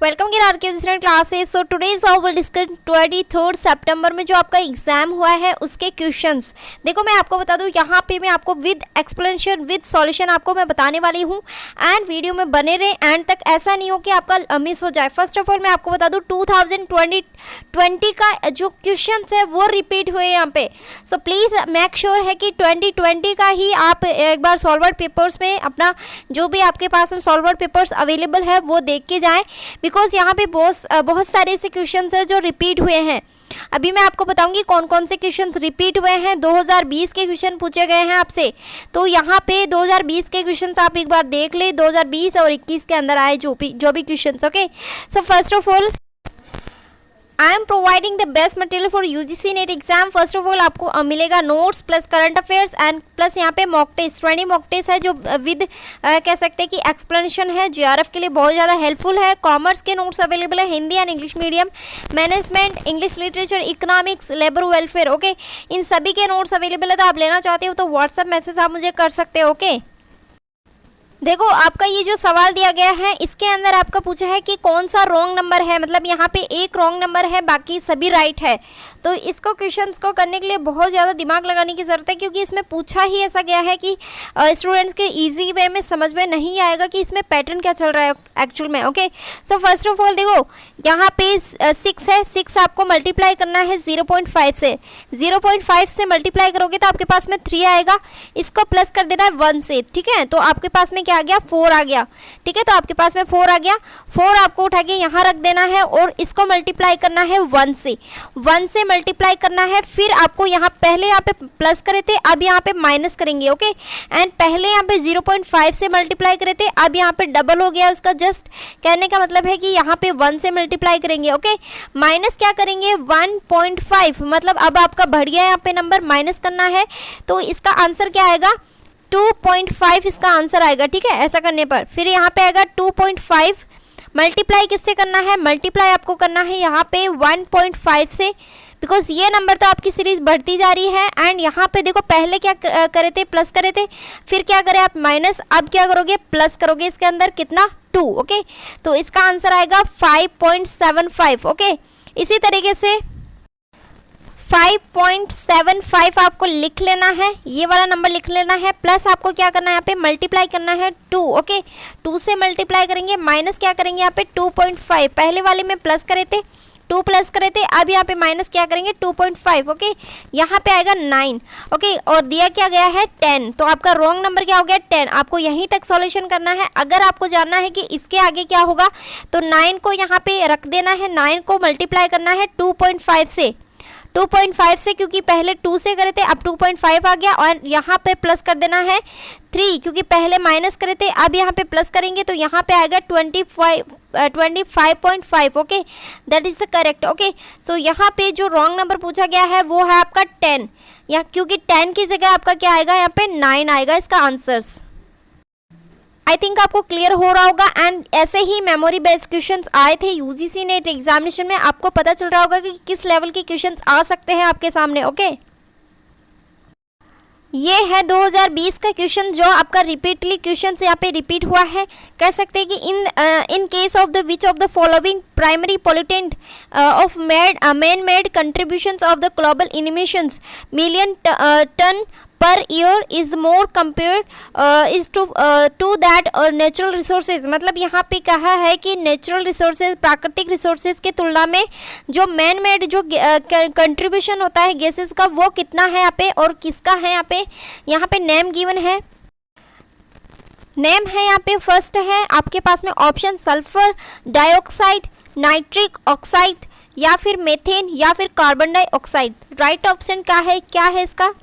Welcome गिरार के different classes. So today's how will discuss 23 सितंबर में जो आपका एग्जाम हुआ है उसके क्वेश्चंस। देखो मैं आपको बता दूं, यहाँ पे मैं आपको विद एक्सप्लेनेशन विद सॉल्यूशन आपको मैं बताने वाली हूँ एंड वीडियो में बने रहे एंड तक, ऐसा नहीं हो कि आपका मिस हो जाए। फर्स्ट ऑफ ऑल मैं आपको बता दूं 2020 का जो क्वेश्चंस है वो रिपीट हुए यहाँ पे। सो प्लीज़ मेक श्योर है कि 2020 का ही आप एक बार सॉल्वर पेपर्स में अपना जो भी आपके पास में सॉल्वर पेपर्स अवेलेबल है वो देख के जाएँ, बिकॉज यहाँ पे बहुत सारे ऐसे क्वेश्चंस हैं जो रिपीट हुए हैं। अभी मैं आपको बताऊंगी कौन कौन से क्वेश्चंस रिपीट हुए हैं। 2020 के क्वेश्चन पूछे गए हैं आपसे, तो यहाँ पे 2020 के क्वेश्चंस आप एक बार देख ले, 2020 और 21 के अंदर आए जो भी questions. Okay, so first of all I am providing the best material for UGC net exam. First of all आपको मिलेगा notes plus current affairs and plus यहाँ पे मॉक टेस्ट 20 मॉक टेस्ट है जो विद कह सकते हैं कि एक्सप्लेनेशन है। जीआरएफ के लिए बहुत ज़्यादा हेल्पफुल है। कॉमर्स के नोट्स अवेलेबल है, Hindi and English medium, management, English literature, economics, labour welfare. Okay, इन सभी के नोट्स अवेलेबल है। तो आप लेना चाहते हो तो व्हाट्सएप मैसेज आप मुझे कर सकते हो। ओके, देखो आपका ये जो सवाल दिया गया है इसके अंदर आपका पूछा है कि कौन सा रॉन्ग नंबर है, मतलब यहाँ पे एक रॉन्ग नंबर है बाकी सभी राइट है। तो इसको क्वेश्चंस को करने के लिए बहुत ज़्यादा दिमाग लगाने की ज़रूरत है, क्योंकि इसमें पूछा ही ऐसा गया है कि स्टूडेंट्स के इजी वे में समझ में नहीं आएगा कि इसमें पैटर्न क्या चल रहा है एक्चुअल में। Okay, so first of all देखो यहाँ पे 6 है, 6 आपको मल्टीप्लाई करना है 0.5 से। 0.5 से मल्टीप्लाई करोगे तो आपके पास में 3 आएगा, इसको प्लस कर देना है 1 से। ठीक है, तो आपके पास में क्या आ गया, 4 आ गया। ठीक है, तो आपके पास में 4 आ गया। 4 आपको उठा के यहाँ रख देना है और इसको मल्टीप्लाई करना है 1 से। 1 से मल्टीप्लाई करना है, फिर आपको यहाँ पहले यहाँ पे प्लस करे थे, अब यहाँ पे माइनस करेंगे। ओके, एंड पहले यहाँ पे 0.5 से मल्टीप्लाई करे थे, अब यहाँ पे डबल हो गया। उसका जस्ट कहने का मतलब है कि यहाँ पे 1 से मल्टीप्लाई करेंगे। ओके, माइनस क्या करेंगे 1.5, मतलब अब आपका बढ़ गया यहाँ पे नंबर, माइनस करना है। तो इसका आंसर क्या आएगा 2.5 इसका आंसर आएगा। ठीक है, ऐसा करने पर फिर यहाँ पे आएगा 2.5 मल्टीप्लाई किससे करना है, मल्टीप्लाई आपको करना है यहाँ पे 1.5 से, बिकॉज ये नंबर तो आपकी सीरीज बढ़ती जा रही है। एंड यहाँ पे देखो पहले क्या करे थे, प्लस करे थे, फिर क्या करें आप माइनस, अब क्या करोगे प्लस करोगे, इसके अंदर कितना 2। ओके, तो इसका आंसर आएगा 5.75। ओके, इसी तरीके से 5.75 आपको लिख लेना है, ये वाला नंबर लिख लेना है, प्लस आपको क्या करना है यहाँ पे मल्टीप्लाई करना है 2। ओके, 2 से मल्टीप्लाई करेंगे, माइनस क्या करेंगे यहाँ पे 2.5, पहले वाले में प्लस करे थे 2 प्लस करे थे, अब यहाँ पे माइनस क्या करेंगे 2.5। ओके, यहाँ पे आएगा 9। ओके, और दिया क्या गया है 10, तो आपका रॉन्ग नंबर क्या हो गया 10। आपको यहीं तक सॉल्यूशन करना है। अगर आपको जानना है कि इसके आगे क्या होगा तो 9 को यहाँ पे रख देना है, 9 को मल्टीप्लाई करना है 2.5 से। 2.5 से, क्योंकि पहले 2 से करे थे, अब 2.5 आ गया, और यहाँ पे प्लस कर देना है 3, क्योंकि पहले माइनस करे थे, अब यहाँ पे प्लस करेंगे तो यहाँ पे आएगा 25.5। Okay, that is the correct. Okay, so यहाँ पे जो रॉन्ग नंबर पूछा गया है वो है आपका 10, या क्योंकि 10 की जगह आपका क्या आएगा यहाँ पे 9 आएगा इसका आंसर्स। आई थिंक आपको क्लियर हो रहा होगा। एंड ऐसे ही मेमोरी बेस्ड क्वेश्चंस आए थे यूजीसी नेट एग्जामिनेशन में, आपको पता चल रहा होगा कि किस लेवल के क्वेश्चंस आ सकते हैं आपके सामने। ओके, ये है 2020 का क्वेश्चन जो आपका रिपीटली क्वेश्चन यहाँ पे रिपीट हुआ है। कह सकते हैं कि in case of the which of the following primary pollutant of man made contributions of the global emissions million ton per year is more compared is to that और natural resources. मतलब यहाँ पे कहा है कि नेचुरल रिसोर्सेज, प्राकृतिक resources की तुलना में जो मैन मेड जो कंट्रीब्यूशन होता है गैसेस का वो कितना है यहाँ पे और किसका है। यहाँ पे नेम गिवन है, नेम है यहाँ पे फर्स्ट है आपके पास में option sulphur dioxide, nitric oxide, या फिर मेथेन, या फिर कार्बन डाइऑक्साइड। राइट ऑप्शन क्या है इसका,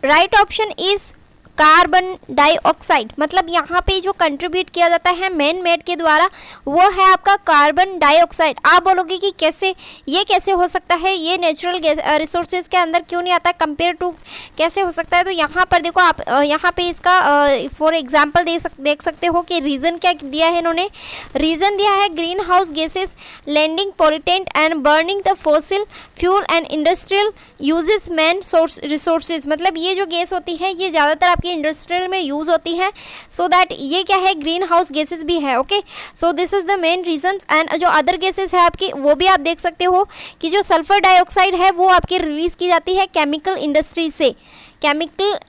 right option is carbon dioxide. मतलब यहाँ पे जो कंट्रीब्यूट किया जाता है मैन मेड के द्वारा वो है आपका कार्बन डाइऑक्साइड। आप बोलोगे कि कैसे हो सकता है, ये नेचुरल रिसोर्सेज के अंदर क्यों नहीं आता कंपेयर टू, कैसे हो सकता है। तो यहाँ पर देखो आप यहाँ पे इसका फॉर एग्जांपल देख सकते हो कि रीज़न क्या दिया है इन्होंने। रीज़न दिया है green house gases, landing pollutant and burning the fossil fuel and industrial uses man resources. मतलब ये जो गैस होती है ये ज़्यादातर आपकी इंडस्ट्रियल में यूज़ होती हैं, सो दैट ये क्या है, ग्रीन हाउस गैसेज भी है। Okay, so this is the main reasons. And जो अदर गैसेज है आपकी, वो भी आप देख सकते हो कि जो सल्फर डाइऑक्साइड है वो आपकी रिलीज़ की जाती है केमिकल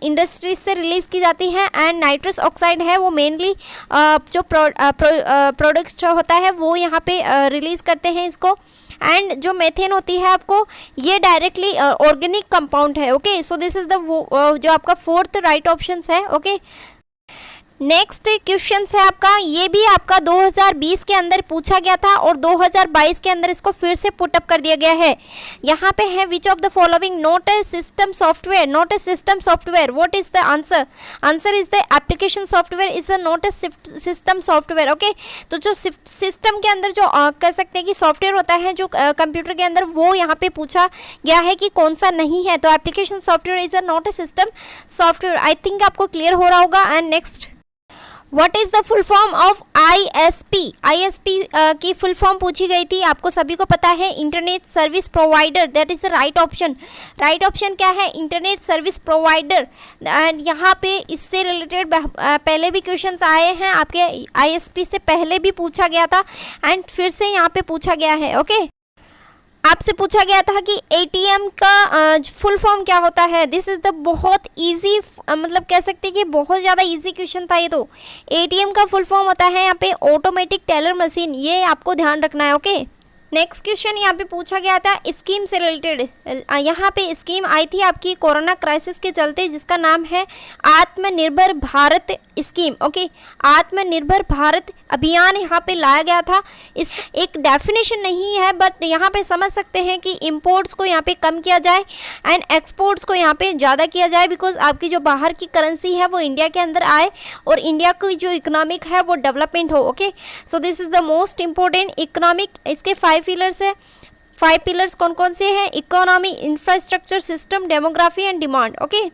इंडस्ट्रीज से रिलीज़ की जाती है। एंड नाइट्रस ऑक्साइड है वो मेनली जो प्रोडक्ट्स होता है वो यहाँ पे रिलीज़ करते हैं इसको। एंड जो मेथेन होती है आपको, ये डायरेक्टली ऑर्गेनिक कंपाउंड है। Okay, so this is the जो आपका फोर्थ राइट ऑप्शन है। ओके, नेक्स्ट क्वेश्चन है आपका, ये भी आपका 2020 के अंदर पूछा गया था और 2022 के अंदर इसको फिर से पुटअप कर दिया गया है। यहाँ पे है विच of the following not a system software, not a system software, what is the answer? Answer is the application software is a not a system software. Okay, तो जो सिस्टम के अंदर जो कह सकते हैं कि सॉफ्टवेयर होता है जो कंप्यूटर के अंदर, वो यहाँ पे पूछा गया है कि कौन सा नहीं है, तो application software is a not a system software. I think आपको क्लियर हो रहा होगा। And next, what is the full form of ISP? ISP की फुल फॉर्म पूछी गई थी, आपको सभी को पता है, internet service provider, that is the right option. Right option क्या है? Internet service provider. एंड यहाँ पे इससे रिलेटेड पहले भी क्वेश्चंस आए हैं आपके, ISP से पहले भी पूछा गया था एंड फिर से यहाँ पे पूछा गया है। ओके, आपसे पूछा गया था कि ATM का फुल फॉर्म क्या होता है। दिस इज़ द बहुत इजी, मतलब कह सकते हैं कि बहुत ज़्यादा इजी क्वेश्चन था ये। तो ATM का फुल फॉर्म होता है यहाँ पे ऑटोमेटिक टेलर मशीन, ये आपको ध्यान रखना है। ओके, नेक्स्ट क्वेश्चन यहाँ पे पूछा गया था स्कीम से रिलेटेड। यहाँ पे स्कीम आई थी आपकी कोरोना क्राइसिस के चलते, जिसका नाम है आत्मनिर्भर भारत स्कीम। ओके, आत्मनिर्भर भारत अभियान यहाँ पे लाया गया था। इस एक डेफिनेशन नहीं है, बट यहाँ पे समझ सकते हैं कि इंपोर्ट्स को यहाँ पे कम किया जाए एंड एक्सपोर्ट्स को यहाँ पे ज़्यादा किया जाए, बिकॉज आपकी जो बाहर की करेंसी है वो इंडिया के अंदर आए और इंडिया की जो इकोनॉमिक है वो डेवलपमेंट हो। Okay, so this is the most important economic. इसके 5 पिलर्स है। 5 पिलर्स कौन कौन से हैं? Economy, infrastructure, system, demography and demand. Okay,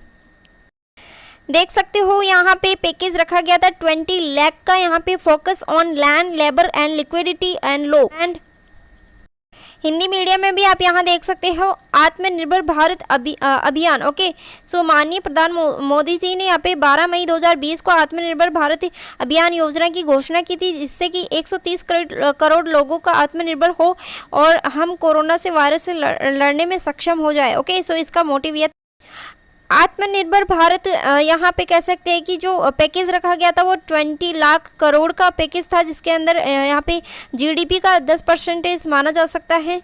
देख सकते हो यहाँ पे पैकेज रखा गया था 20 लाख का। यहाँ पे focus on land, labour and liquidity and low. And Hindi medium में भी आप यहाँ देख सकते हो आत्मनिर्भर भारत अभियान। ओके, सो माननीय प्रधान मोदी जी ने यहाँ पे 12 मई 2020 को आत्मनिर्भर भारत अभियान योजना की घोषणा की थी, जिससे कि 130 करोड़ लोगों का आत्मनिर्भर हो और हम कोरोना से वायरस से लड़ने में सक्षम हो जाए। ओके, सो इसका मोटिव ये आत्मनिर्भर भारत, यहाँ पे कह सकते हैं कि जो पैकेज रखा गया था वो 20 लाख करोड़ का पैकेज था, जिसके अंदर यहाँ पे GDP का 10% माना जा सकता है।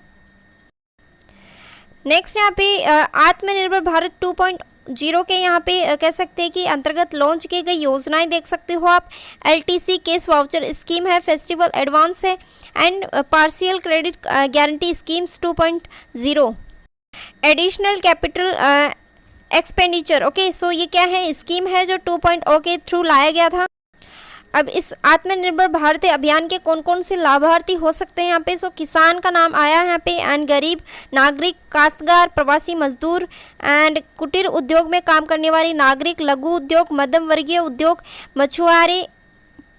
नेक्स्ट यहाँ पे आत्मनिर्भर भारत 2.0 के यहाँ पे कह सकते हैं कि अंतर्गत लॉन्च की गई योजनाएं देख सकते हो आप। LTC केस वाउचर स्कीम है, फेस्टिवल एडवांस है and partial credit guarantee schemes 2.0, additional capital expenditure. Okay, so ये क्या है? स्कीम है जो 2.0 के थ्रू लाया गया था। अब इस आत्मनिर्भर भारत अभियान के कौन कौन से लाभार्थी हो सकते हैं यहाँ पे? सो किसान का नाम आया है यहाँ पे, एंड गरीब नागरिक, काश्तकार, प्रवासी मजदूर एंड कुटीर उद्योग में काम करने वाले नागरिक, लघु उद्योग, मध्यम वर्गीय उद्योग, मछुआरे,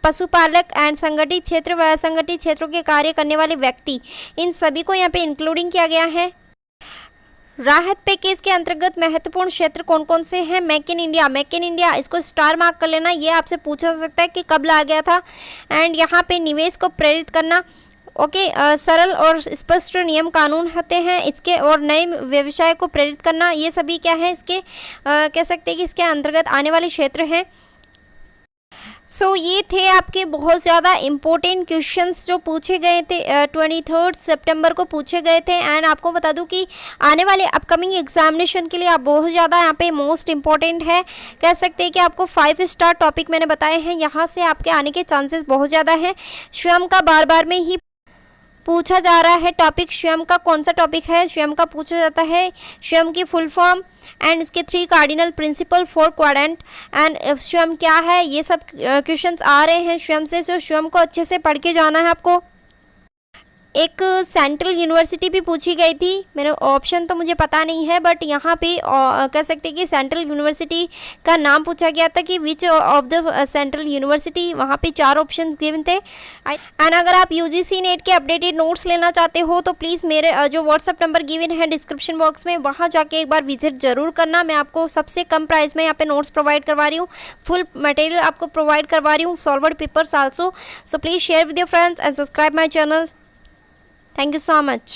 पशुपालक एंड संगठित क्षेत्र व असंगठित क्षेत्रों के कार्य करने वाले व्यक्ति, इन सभी को यहाँ पे इंक्लूडिंग किया गया है। राहत पैकेज के अंतर्गत महत्वपूर्ण क्षेत्र कौन कौन से हैं? Make in India, make in India, इसको स्टार मार्क कर लेना, ये आपसे पूछा जा सकता है कि कब लाया गया था। एंड यहाँ पे निवेश को प्रेरित करना। ओके, सरल और स्पष्ट नियम कानून होते हैं इसके, और नए व्यवसाय को प्रेरित करना, ये सभी क्या है इसके कह सकते हैं कि इसके अंतर्गत आने वाले क्षेत्र हैं। सो ये थे आपके बहुत ज़्यादा इम्पोर्टेंट क्वेश्चंस जो पूछे गए थे, 23 सितंबर को पूछे गए थे। एंड आपको बता दूं कि आने वाले अपकमिंग एग्जामिनेशन के लिए आप बहुत ज़्यादा यहाँ पे मोस्ट इम्पॉर्टेंट है, कह सकते हैं कि आपको 5 स्टार टॉपिक मैंने बताए हैं, यहाँ से आपके आने के चांसेस बहुत ज़्यादा हैं। स्वयं का बार बार में ही पूछा जा रहा है टॉपिक, स्वयं का कौन सा टॉपिक है? स्वयं का पूछा जाता है, स्वयं की फुल फॉर्म एंड उसके 3 कार्डिनल प्रिंसिपल, 4 क्वाड्रेंट एंड स्वयं क्या है, ये सब क्वेश्चंस आ रहे हैं स्वयं से। स्वयं को अच्छे से पढ़ के जाना है आपको। एक सेंट्रल यूनिवर्सिटी भी पूछी गई थी, मेरे ऑप्शन तो मुझे पता नहीं है, बट यहाँ पे कह सकते हैं कि सेंट्रल यूनिवर्सिटी का नाम पूछा गया था कि विच ऑफ द सेंट्रल यूनिवर्सिटी, वहाँ पे 4 ऑप्शन गिवन थे। एंड अगर आप यूजीसी नेट के अपडेटेड नोट्स लेना चाहते हो तो प्लीज़ मेरे जो व्हाट्सअप नंबर गिवन है डिस्क्रिप्शन बॉक्स में, वहाँ जाके एक बार विजिट ज़रूर करना। मैं आपको सबसे कम प्राइस में यहाँ पे नोट्स प्रोवाइड करवा रही हूँ, फुल मटेरियल आपको प्रोवाइड करवा रही हूँ, solved papers also. So please share with your friends and subscribe my channel. Thank you so much.